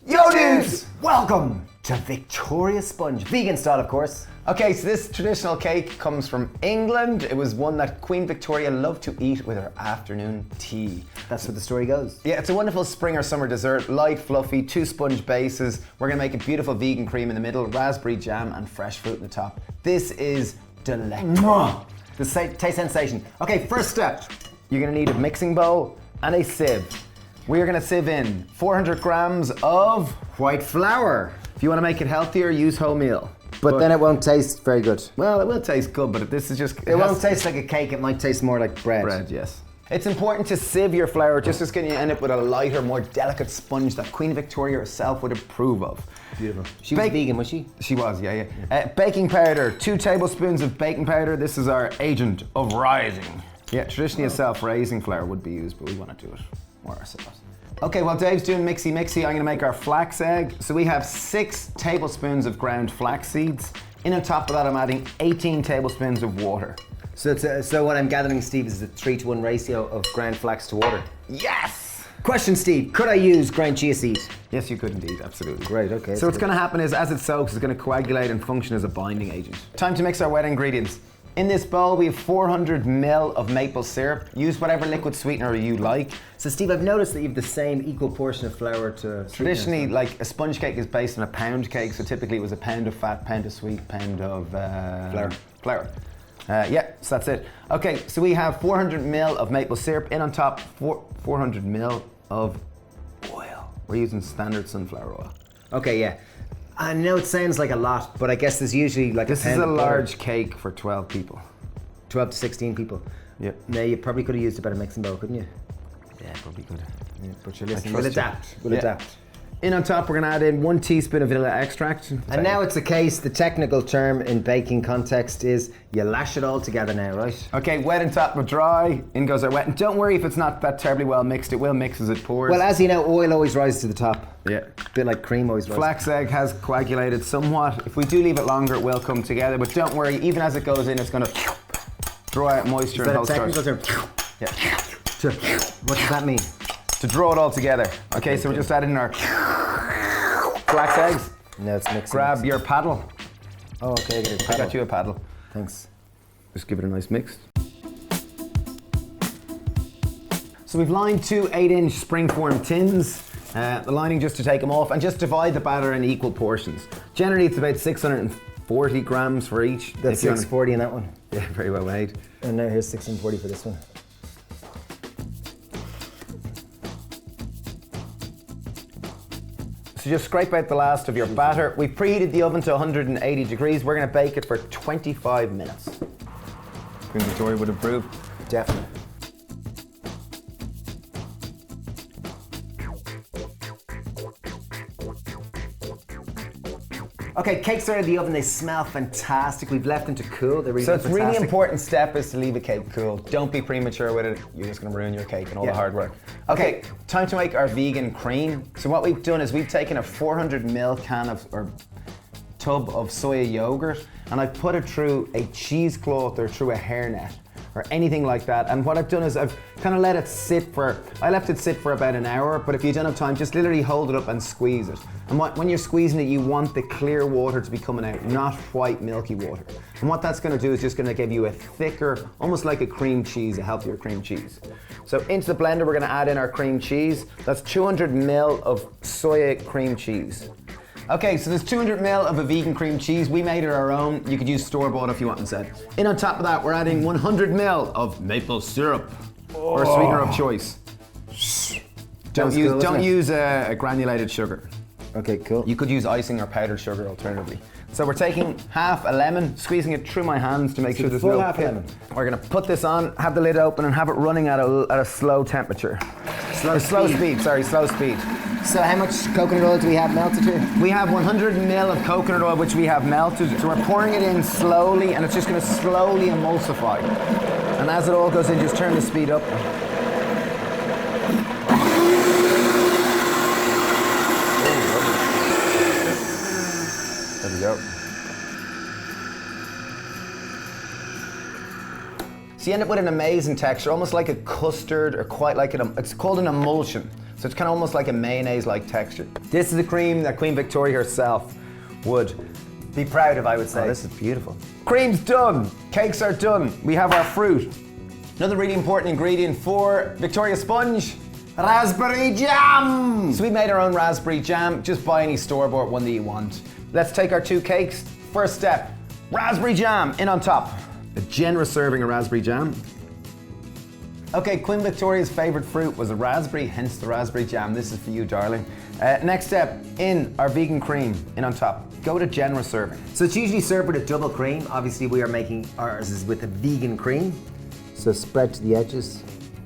Yo dudes! Welcome to Victoria Sponge. Vegan style, of course. Okay, so this traditional cake comes from England. It was one that Queen Victoria loved to eat with her afternoon tea. That's what the story goes. Yeah, it's a wonderful spring or summer dessert, light, fluffy, 2 sponge bases. We're gonna make a beautiful vegan cream in the middle, raspberry jam and fresh fruit in the top. This is delectable. The taste sensation. Okay, first step. You're gonna need a mixing bowl and a sieve. We're gonna sieve in 400 grams of White flour. If you wanna make it healthier, use wholemeal. But then it won't taste very good. Well, it will taste good, but this is just... It won't taste like a cake, it might taste more like bread. Bread, yes. It's important to sieve your flour just as you end up with a lighter, more delicate sponge that Queen Victoria herself would approve of. Beautiful. She was vegan, was she? She was, yeah. Baking powder, 2 tablespoons of baking powder. This is our agent of rising. Yeah, traditionally a self-raising flour would be used, but we want to do it more ourselves. Okay, while Dave's doing mixy, I'm gonna make our flax egg. So we have 6 tablespoons of ground flax seeds. In on top of that, I'm adding 18 tablespoons of water. So what I'm gathering, Steve, is a 3-to-1 ratio of ground flax to water. Yes! Question, Steve, could I use ground chia seed? Yes, you could indeed, absolutely. Great, okay. So what's gonna happen is, as it soaks, it's gonna coagulate and function as a binding agent. Time to mix our wet ingredients. In this bowl, we have 400 ml of maple syrup. Use whatever liquid sweetener you like. So Steve, I've noticed that you have the same equal portion of flour to... Traditionally, like a sponge cake is based on a pound cake, so typically it was a pound of fat, pound of sweet, pound of flour. Yeah, so that's it. Okay, so we have 400 ml of maple syrup. In on top, 400 ml of oil. We're using standard sunflower oil. Okay, yeah. I know it sounds like a lot, but I guess there's usually like this is a large cake for 12 people. 12 to 16 people. Yeah. Now you probably could have used a better mixing bowl, couldn't you? Yeah, probably could. Yeah, but you're listening. We'll adapt. We'll adapt. In on top, we're gonna add in 1 teaspoon of vanilla extract. And now it's a case, the technical term in baking context is you lash it all together now, right? Okay, wet and top but dry. In goes our wet. And don't worry if it's not that terribly well mixed, it will mix as it pours. Well, as you know, oil always rises to the top. Yeah. A bit like cream always rises. Flax egg has coagulated somewhat. If we do leave it longer, it will come together. But don't worry, even as it goes in, it's gonna draw out moisture and technical term? Yeah. What does that mean? To draw it all together. Okay, so we're just adding our flax eggs. Now it's mixing. Grab your paddle. Oh, okay, I got you a paddle. Thanks. Just give it a nice mix. So we've lined 2 8-inch springform tins. The lining just to take them off and just divide the batter in equal portions. Generally it's about 640 grams for each. That's 640 in that one. Yeah, very well made. And now here's 640 for this one. So just scrape out the last of your batter. We've preheated the oven to 180 degrees. We're gonna bake it for 25 minutes. Queen Victoria would approve. Definitely. Okay, cakes are out of the oven, they smell fantastic. We've left them to cool. They're really So it's fantastic. really important step is to leave a cake cool. Don't be premature with it. You're just gonna ruin your cake and all the hard work. Okay, time to make our vegan cream. So what we've done is we've taken a 400 ml can of, or tub of soya yogurt, and I've put it through a cheesecloth or through a hairnet or anything like that. And what I've done is I've kind of let it sit I left it sit for about an hour, but if you don't have time, just literally hold it up and squeeze it. And when you're squeezing it, you want the clear water to be coming out, not white milky water. And what that's gonna do is just gonna give you a thicker, almost like a cream cheese, a healthier cream cheese. So into the blender, we're gonna add in our cream cheese. That's 200 ml of soya cream cheese. Okay, so there's 200 ml of a vegan cream cheese. We made it our own. You could use store-bought if you want instead. In on top of that, we're adding 100 ml of maple syrup, or sweetener of choice. Don't use a granulated sugar. Okay, cool. You could use icing or powdered sugar alternatively. So we're taking half a lemon, squeezing it through my hands to make sure there's no half lemon. We're gonna put this on, have the lid open, and have it running at a slow temperature. Slow speed. So how much coconut oil do we have melted here? We have 100 ml of coconut oil which we have melted. So we're pouring it in slowly, and it's just gonna slowly emulsify. And as it all goes in, just turn the speed up. There we go. So you end up with an amazing texture, almost like a custard or quite like it's called an emulsion. So it's kind of almost like a mayonnaise-like texture. This is a cream that Queen Victoria herself would Be proud of, I would say. Oh, this is beautiful. Cream's done. Cakes are done. We have our fruit. Another really important ingredient for Victoria sponge. Raspberry jam! So we made our own raspberry jam. Just buy any store-bought one that you want. Let's take our 2 cakes. First step, raspberry jam in on top. A generous serving of raspberry jam. Okay, Queen Victoria's favorite fruit was a raspberry, hence the raspberry jam. This is for you, darling. Next step, in our vegan cream, in on top. Go with a generous serving. So it's usually served with a double cream. Obviously we are making ours is with a vegan cream. So spread to the edges.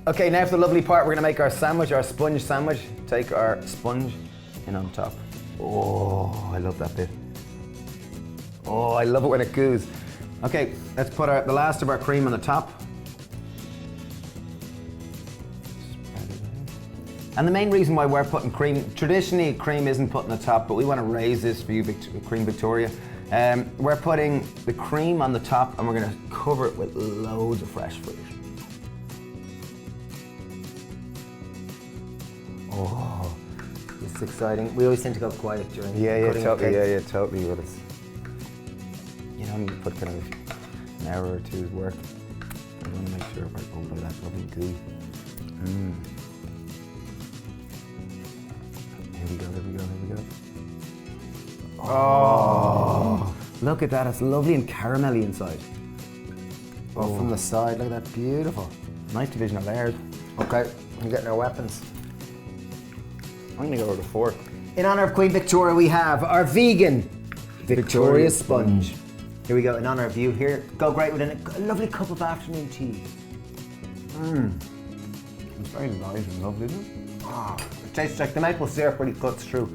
Okay, now for the lovely part, we're gonna make our sandwich, our sponge sandwich. Take our sponge in on top. Oh, I love that bit. Oh, I love it when it goos. Okay, let's put the last of our cream on the top. And the main reason why we're putting cream, traditionally cream isn't put on the top, but we want to raise this for you, Queen Victoria. We're putting the cream on the top and we're going to cover it with loads of fresh fruit. Oh, it's exciting. We always tend to go quiet during Yeah, cutting cakes. totally. But it's, you know, you put kind of an hour or two's work. I want to make sure we're over that lovely goo. Here we go. Oh, look at that, it's lovely and caramelly inside. Oh, from the side, look at that, beautiful. Nice division of layers. Okay, we're getting our weapons. I'm gonna go with a fork. In honor of Queen Victoria, we have our vegan Victoria sponge. Here we go, in honor of you. Here, go great with a lovely cup of afternoon tea. It's very light and lovely, isn't it? Oh, it tastes like the maple syrup really cuts through.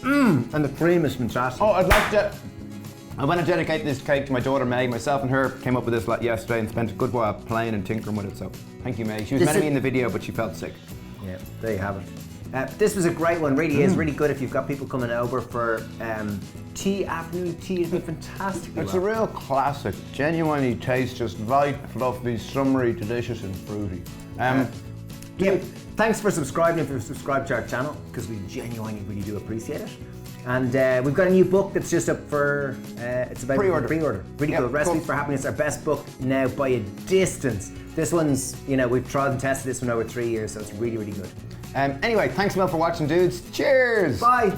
And the cream is fantastic. Oh, I want to dedicate this cake to my daughter May. Myself and her came up with this yesterday and spent a good while playing and tinkering with it, so thank you, May. She was meant to be in the video, but she felt sick. Yeah, there you have it. This was a great one, really is really good if you've got people coming over for tea, afternoon tea. It'd be fantastic. It's a real classic. Genuinely tastes just light, fluffy, summery, delicious and fruity. Yeah, thanks for subscribing if you've subscribed to our channel, because we genuinely really do appreciate it. And we've got a new book that's just up for, it's about pre-order. Really cool. Recipes for Happiness, our best book now by a distance. This one's, you know, we've tried and tested this one over 3 years, so it's really, really good. Anyway, thanks a lot for watching, dudes. Cheers! Bye!